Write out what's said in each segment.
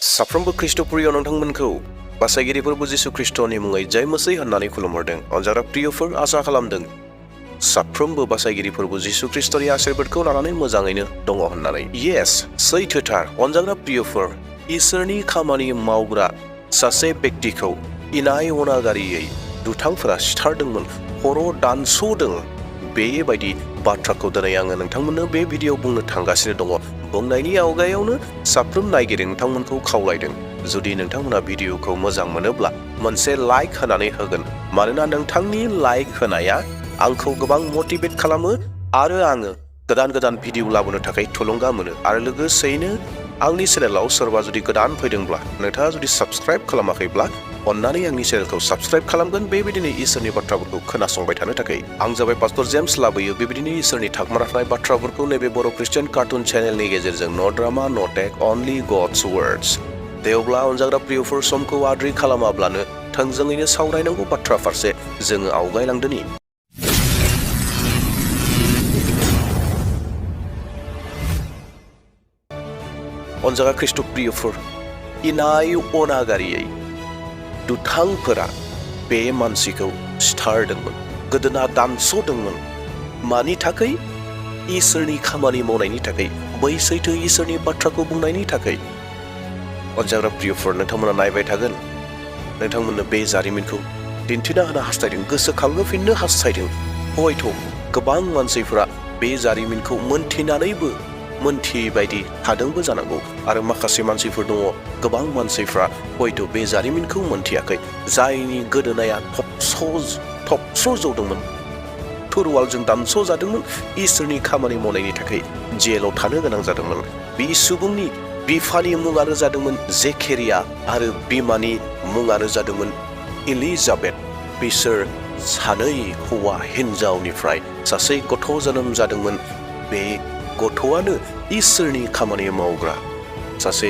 साफ्रोमबो ख्रिस्ट'प्रिय नोंथांमोनखौ बासायगिरिफोरबो जिसु ख्रिस्ट'नि मुङै जय मसीह होननानै खुलुमहरदों। अनजाग्रा प्रियफोर आसा खालामदों साफ्रोमबो बासायगिरिफोरबो जिसु ख्रिस्ट'नि आशीर्बादखौ लानानै मोजाङैनो दङ होननानै। येस, सैथोथार। अनजाग्रा प्रियफोर, इसोरनि खामानि मावग्रा सासे बेक्तिखौ इनाय अनागारियै दुथांफोरा सिथारदोंमोन, खर' दानस'दों। बेबायदि बाथ्राखौ दिनै आङो नोंथांमोननो बे भिडिअ'आव बुंनो थांगासिनो दङ। बुंनायनि आवगायावनो साफ्रोम नायगिरि नोंथांमोनखौ खावलायदों, जुदि नोंथांमोना भिडिअ'खौ मोजां मोनोब्ला मोनसे लाइक होनानै होगोन। मानोना नोंथांनि लाइक होनाया आंखौ गोबां मटिभेट खालामो आरो आङो गोदान गोदान भिडिअ लाबोनो थाखाय थुलुंगा मोनो। आरो लोगोसेयैनो आंनि चेनेलाव सोरबा जुदि गोदान फैदोंब्ला, नोंथाङा जुदि साबस्क्राइब खालामाखैब्ला अन्नानै आंनि चेनेलखौ साबस्क्राइब खालामगोन, बेबायदिनो इसोरनि बाथ्राफोरखौ खोनासंबाय थानो थाखाय। आं जाबाय पास्टर जेम्स लाबोयो बेबायदिनो इसोरनि थाखोमाना थानाय बाथ्राफोरखौ नैबे बर' ख्रिस्टियान कार्टुन चेनेलनि गेजेरजों। नो ड्रामा, नो टेक, अनलि गड्स वर्ड्स। दे अब्ला अनजाग्रा प्रियफोर, समखौ आद्रि खालामाब्लानो थोंजोङैनो सावरायनांगौ बाथ्रा फारसे जोङो आवगायलांदोनि। अनजाग्रा ख्रिस्ट'प्रियफोर, इनाय अनागारियै दुथांफोरा बे मानसिखौ सिथारदोंमोन, गोदोना दानस'दोंमोन। मानि थाखाय? इसोरनि खामानि मावनायनि थाखाय, बै सैथो इसोरनि बाथ्राखौ बुंनायनि थाखाय। अनजाग्रा प्रियफोर, नोंथांमोना नायबाय थागोन, नोंथांमोननो बे जारिमिनखौ दिन्थिना होनो हास्थायदों, गोसोखांहोफिननो हास्थायदों। हयथ' गोबां मानसिफोरा बे जारिमिनखौ मोनथिनानैबो मोनथियै बायदि थादोंबो जानांगौ। आरो माखासे मानसिफोर दङ, गोबां मानसिफ्रा हयथ' बे जारिमिनखौ मोनथियाखै, जायनि गोदोनाया थबस्र' जौदोंमोन, थुरवालजों दानस'जादोंमोन, इसोरनि खामानि मावनायनि थाखाय जेलाव थानो गोनां जादोंमोन। बे सुबुंनि बिफानि मुङानो जादोंमोन जेकेरिया आरो बिमानि मुङानो जादोंमोन एलिजाबेथ। बिसोर सानै हौवा हिनजावनिफ्राय सासे गथ' जोनोम जादोंमोन। बे गथ'आनो इसोरनि खामानि मावग्रा, सासे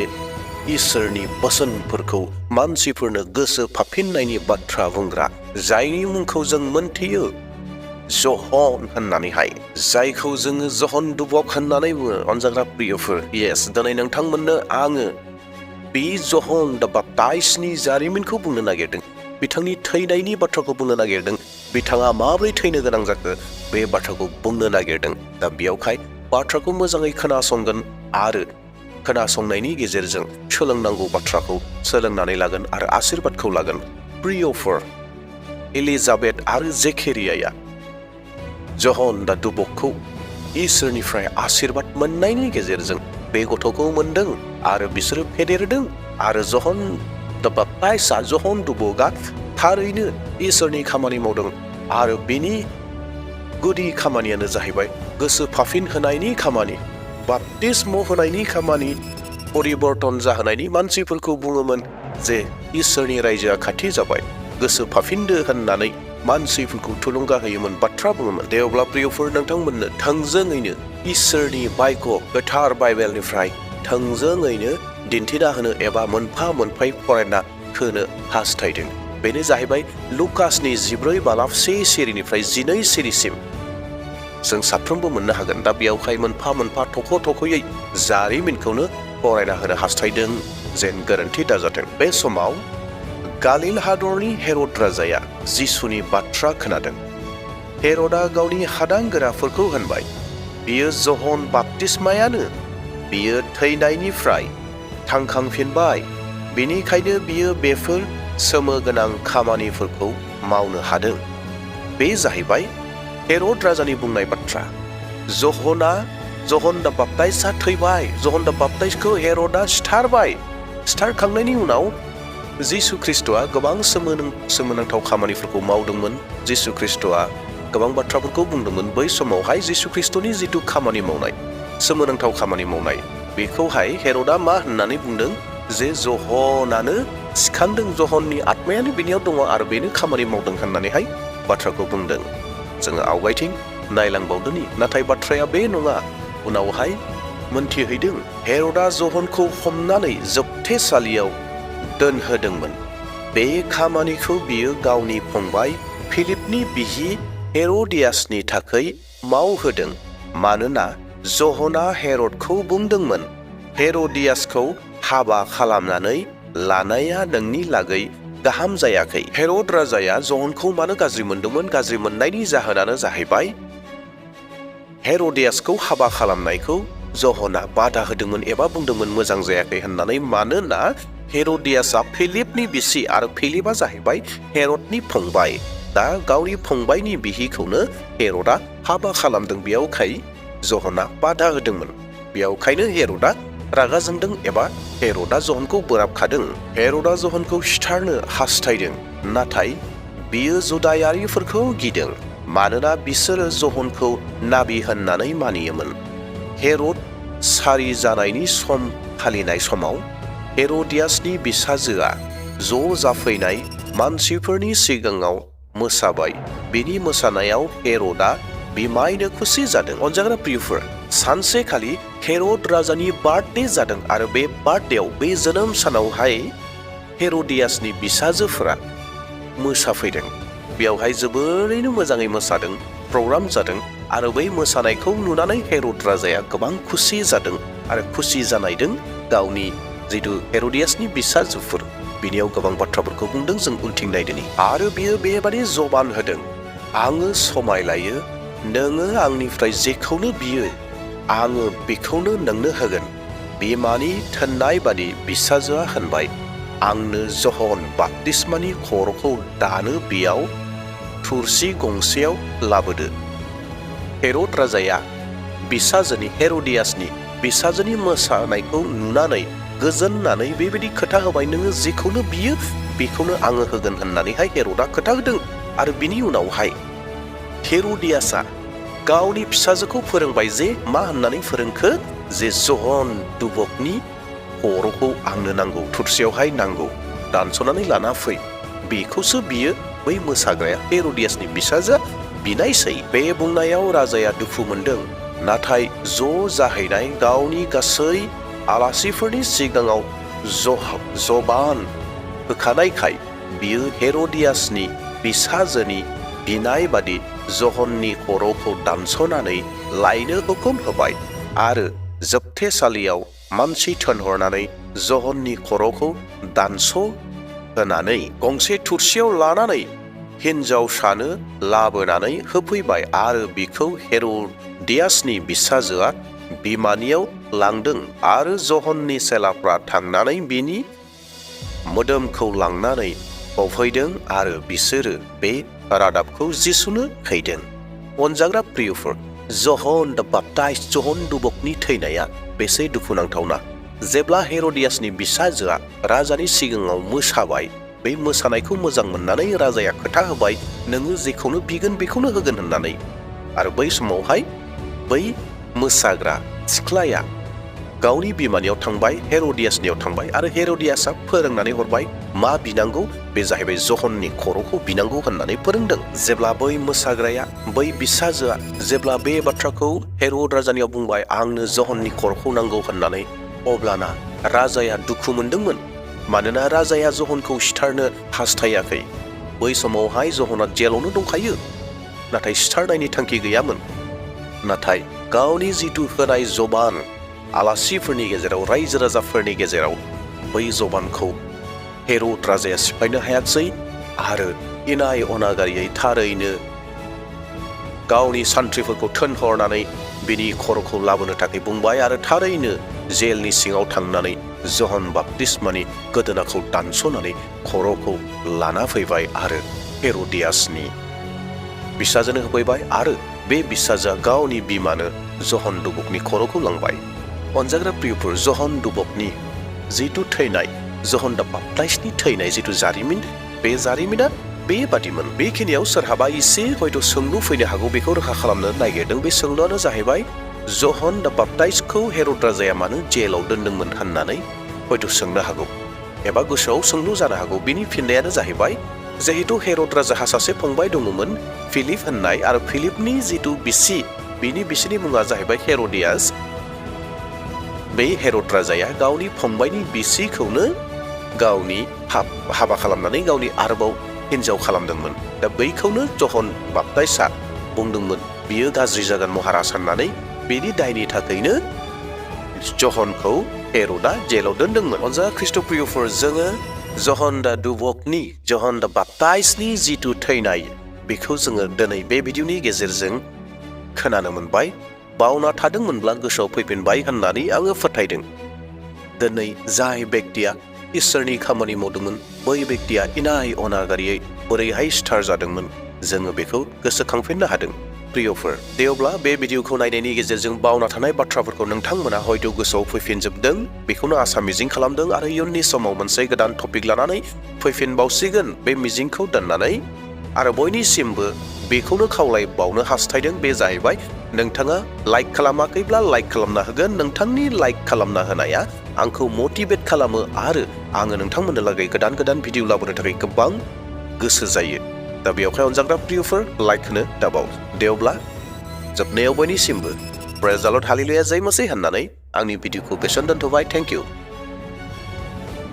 इसोरनि बोसोनफोरखौ मानसिफोरनो गोसो फाफिननायनि बाथ्रा बुंग्रा, जायनि मुंखौ जों मोनथियो जहन होननानैहाय, जायखौ जोङो जहन दुबक होननानै बुङो। अनजाग्रा प्रियफोर, येस, दिनै नोंथांमोननो आङो बे जहन दा बाप्ताइजनि जारिमिनखौ बुंनो नागिरदों, बिथांनि थैनायनि बाथ्राखौ बुंनो नागिरदों, बिथाङा माबोरै थैनो गोनां जाखो बे बाथ्राखौ बुंनो नागिरदों। दा बेयावहाय बाथ्राखौ मोजाङै खोनासंगोन आरो खोनासंनायनि गेजेरजों सोलोंनांगौ बाथ्राखौ सोलोंनानै लागोन आरो आशीर्बादखौ लागोन। प्रियफोर, एलिजाबेथ आरो जेकेरियाया जहन दा दुबकखौ इसोरनिफ्राय आशीर्बाद मोननायनि गेजेरजों बे गथ'खौ मोनदों आरो बिसोरो फेदेरदों। आरो जहन दा बाप्ताइजआ, जहन दुबकआ थारैनो इसोरनि खामानि मावदों आरो बेनि गुदि खामानियानो जाहैबाय गोसो फाफिन होनायनि खामानि, बाप्तिस्म होनायनि खामानि, परिबर्तन जाहोनायनि। मानसिफोरखौ बुङोमोन जे इसोरनि रायजोआ खाथि जाबाय, गोसो फाफिनदो होननानै मानसिफोरखौ थुलुंगा होयोमोन, बाथ्रा बुङोमोन। दे अब्ला प्रियफोर, नोंथांमोननो थोंजोङैनो इसोरनि बाइक' गोथार बाइबेलनिफ्राय थोंजोङैनो दिन्थिना होनो एबा मोनफा मोनफायै फरायना होनो हास्थायदों। बेनो जाहैबाय लुकासनि 14 सिरिनिफ्राय 12 सिरिसिम जों साफ्रोमबो मोननो हागोन। दा बेयावहाय मोनफा मोनफा थख'यै जारिमिनखौनो फरायना होनो हास्थायदों, जेन गोरोन्थि दाजाथों। बे समाव गालिल हादरनि हेरद राजाया जिसुनि बाथ्रा खोनादों। हेरदआ गावनि हादांगोराफोरखौ होनबाय, बियो जहन बाप्तिस्मायानो, बियो थैनायनिफ्राय थांखांफिनबाय, बेनिखायनो बियो बेफोर सोमोगोनां खामानिफोरखौ मावनो हादों। बे जाहैबाय हेरद राजानि बुंनाय बाथ्रा। जहन दा बाप्ताइजआ थैबाय, जहन दा बाप्ताइजखौ हेरदआ सिथारबाय। सिथारखांनायनि उनाव जिसु ख्रिस्ट'आ गोबां सोमोनांथाव खामानिफोरखौ मावदोंमोन। जिसु ख्रिस्ट'आ गोबां बाथ्राफोरखौ बुंदोंमोन। बै समावहाय जिसु ख्रिस्ट'नि जिथु खामानि मावनाय, सोमोनांथाव खामानि मावनाय, बेखौहाय हेरदआ मा होननानै बुंदों जे जहनानो सिखांदों, जहननि आत्मायानो बिनियाव दङ आरो बेनो खामानि मावदों होननानैहाय बाथ्राखौ बुंदों। जोङो आवगायथिं नायलांबावदोनि, नाथाय बाथ्राया बे नङा। उनावहाय मोनथिहैदों हेरदआ जहनखौ हमनानै जोबथेसालियाव दोनहोदोंमोन। बे खामानिखौ बियो गावनि फंबाय फिलिपनि बिसि हेरदियासनि थाखाय मावहोदों, मानोना जहना हेरदखौ बुंदोंमोन हेरदियासखौ हाबा खालामनानै लानाया नोंनि लागै गाहाम जायाखै। हेर'द राजाया ज'हनखौ मानो गाज्रि मोनदोंमोन? गाज्रि मोननायनि जाहोनानो जाहैबाय हेर'दियासखौ हाबा खालामनायखौ ज'हना बादा होदोंमोन एबा बुंदोंमोन मोजां जायाखै होननानै। मानोना हेर'दियासआ फिलिपनि बिसि आरो फिलिपआ जाहैबाय हेर'दनि फंबाय। दा गावनि फंबायनि बिहिखौनो हेर'दआ हाबा खालामदों। बेयावखाय ज'हना बादा होदोंमोन। बेयावखायनो हेर'दआ रागा जोंदों एबा हेर'दआ ज'हनखौ बोराबखादों। हेर'दआ ज'हनखौ सिथारनो हास्थायदों, नाथाय बियो जुदायारिफोरखौ गिदों, मानोना बिसोरो ज'हनखौ नाबि होननानै मानियोमोन। हेर'द सारि जानायनि सम फालिनाय समाव हेर'दियासनि बिसाजोआ ज' जाफैनाय मानसिफोरनि सिगाङाव मोसाबाय। बिनि मोसानायाव हेर'दआ बिमायनो खुसि जादों। अनजाग्रा प्रियफोर, सानसेखालि हेर'द राजानि बार्थडे जादों आरो बे बार्थडेआव, बे जोनोम सानावहाय हेर'दियासनि बिसाजोफोरा मोसाफैदों। बेयावहाय जोबोरैनो मोजाङै मोसादों, प्रग्राम जादों आरो बै मोसानायखौ नुनानै हेर'द राजाया गोबां खुसि जादों आरो खुसि जानायदों गावनि जिथु हेर'दियासनि बिसाजोफोर बिनियाव गोबां बाथ्राफोरखौ बुंदों। जों उनथिं नायदोनि। आरो बियो बेबादि जबान होदों, आङो समायलायो, नोङो आंनिफ्राय जेखौनो बियो आङो बेखौनो नोंनो होगोन। बिमानि थोननाय बादि बिसाजोआ होनबाय, आंनो ज'हन बाप्तिस्मानि खर'खौ दानो बेयाव थुरसि गंसेयाव लाबोदो। हेर'द राजाया बिसाजोनि, हेर'दियासनि बिसाजोनि मोसानायखौ नुनानै गोजोननानै बेबायदि खोथा होबाय, नोङो जेखौनो बियो बेखौनो आङो होगोन होननानैहाय हेर'दआ खोथा होदों। आरो बिनि उनावहाय हेर'दियासआ गावनि फिसाजोखौ फोरोंबाय जे मा होननानै फोरोंखो, जे ज'हन दुबकनि खर'खौ आंनो नांगौ, थुरसियावहाय नांगौ, दानस'नानै लाना फै। बेखौसो बियो बै मोसाग्राया हेर'दियासनि बिसाजोआ बिनायसै। बे बुंनायाव राजाया दुखु मोनदों, नाथाय ज' जाहैनाय गावनि गासै आलासिफोरनि सिगाङाव जबान होखानायखाय बियो हेर'दियासनि बिसाजोनि बिनाय बादि ज'हननि खर'खौ दानस'नानै लायनो हुकुम होबाय आरो जोबथेसालियाव मानसि थोनहरनानै ज'हननि खर'खौ दानस' होनानै गंसे थुरसियाव लानानै हिनजावसानो लाबोनानै होफैबाय आरो बिखौ हेर'दियासनि बिसाजोआ बिमानियाव लांदों आरो ज'हननि सेलाफ्रा थांनानै बिनि मोदोमखौ लांनानै बावफैदों आरो बिसोरो बे रादाबखौ जिसुनो हैदों। अनजाग्रा प्रियफोर, ज'हन दा बाप्टाइस्ट, ज'हन दुबकनि थैनाया बेसे दुखुनांथावना। जेब्ला हेर'दियासनि बिसाजोआ राजानि सिगाङाव मोसाबाय, बे मोसानायखौ मोजां मोननानै राजाया खोथा होबाय, नोङो जेखौनो बिगोन बेखौनो होगोन होननानै। आरो बै समावहाय बै मोसाग्रा सिख्लाया गावनि बिमानियाव थांबाय, हेर'दियासनियाव थांबाय आरो हेर'दियासआ फोरोंनानै हरबाय मा बिनांगौ, बे जाहैबाय ज'हननि खर'खौ बिनांगौ होननानै फोरोंदों। जेब्ला बै मोसाग्राया, बै बिसाजोआ जेब्ला बे बाथ्राखौ हेर'द राजानियाव बुंबाय, आंनो ज'हननि खर'खौ नांगौ होननानै, अब्लाना राजाया दुखु मोनदोंमोन। मानोना राजाया ज'हनखौ सिथारनो हास्थायाखै। बै समावहाय ज'हना जेलावनो दंखायो, नाथाय सिथारनायनि थांखि गैयामोन। नाथाय गावनि जिथु होनाय जबान, आलासिफोरनि गेजेराव, रायजो राजाफोरनि गेजेराव बै जबानखौ हेर'द राजाया सिफायनो हायाखिसै आरो इनाय अनागारियै थारैनो गावनि सान्थ्रिफोरखौ थोनहरनानै बिनि खर'खौ लाबोनो थाखाय बुंबाय आरो थारैनो जेलनि सिङाव थांनानै ज'हन बाप्तिस्मानि गोदोनाखौ दानस'नानै खर'खौ लाना फैबाय आरो हेर'दियासनि बिसाजोनो होफैबाय आरो बे बिसाजोआ गावनि बिमानो ज'हन दुबकनि खर'खौ लांबाय। अनजाग्रा प्रियफोर, ज'हन दुबकनि जिथु थैनाय, ज'हन दा बाप्टाइस्टनि थैनाय जिथु जारिमिन, बे जारिमिना बेबादिमोन। बेखिनियाव सोरहाबा एसे हयथ' सोंलु फैनो हागौ, बेखौ रोखा खालामनो नागिरदों। बे सोंलुआनो जाहैबाय, ज'हन दा बाप्टाइस्टखौ हेर'द राजाया मानो जेलाव दोनदोंमोन होननानै हयथ' सोंनो हागौ एबा गोसोआव सोंलु जानो हागौ। बिनि फिननायानो जाहैबाय, जिहेतु हेर'द राजाहा सासे फंबाय दङमोन फिलिप होननाय, आरो फिलिपनि जिथु बिसि, बिनि बिसिनि मुङा जाहैबाय हेर'दियास। बे हेर'द राजाया गावनि फंबायनि बिसिखौनो गावनि हाबा खालामनानै गावनि आरोबाव हिनजाव खालामदोंमोन। दा बैखौनो ज'हन बाप्टाइस्टआ बुंदोंमोन बियो गाज्रि जागोन महाराज होननानै। बेनि दायनि थाखायनो ज'हनखौ हेर'दा जेलाव दोनदोंमोन। अनजागा ख्रिस्ट'प्रियफोर, जोङो जहन दा दुबकनि जहन दा बाप्ताइसनि जिथु थैनाय बेखौ जोङो दिनै बे भिडिअनि गेजेरजों खोनानो मोनबाय। बावना थादोंमोनब्ला गोसोआव फैफिनबाय होननानै आङो फोथायदों। दिनै जाय बेक्तिया इसोरनि खामानि मावदोंमोन बै बेक्तिया इनाय अनागारियै बोरैहाय स्टार जादोंमोन जोङो बेखौ गोसोखांफिननो हादों। प्रियफोर, दे अब्ला बे भिडिअखौ नायनायनि गेजेरजों बावना थानाय बाथ्राफोरखौ नोंथांमोना हयथ' गोसोआव फैफिनजोबदों, बेखौनो आसा मिजिं खालामदों आरो इयुननि समाव मोनसे गोदान टपिक लानानै फैफिनबावसिगोन बे मिजिंखौ दोननानै आरो बयनिसिमबो बेखौनो खावलायबावनो हास्थायदों। बे जाहैबाय नोंथाङा लाइक खालामाखैब्ला लाइक खालामना होगोन। नोंथांनि लाइक खालामना होनाया आंखौ मटिभेट खालामो आरो आङो नोंथांमोननो लागै गोदान गोदान भिडिअ लाबोनो थाखाय गोबां गोसो जायो। दा बेवहाय अनजाग्रा प्रियफोर, लाइक होनो दाबाव। दे अब्ला जोबनायाव बयनिसिमबो प्रेज द लर्ड, हालेलुया, जय मसीह होननानै आंनि भिडिअखौ बेसेन दोनथ'बाय। Thank you.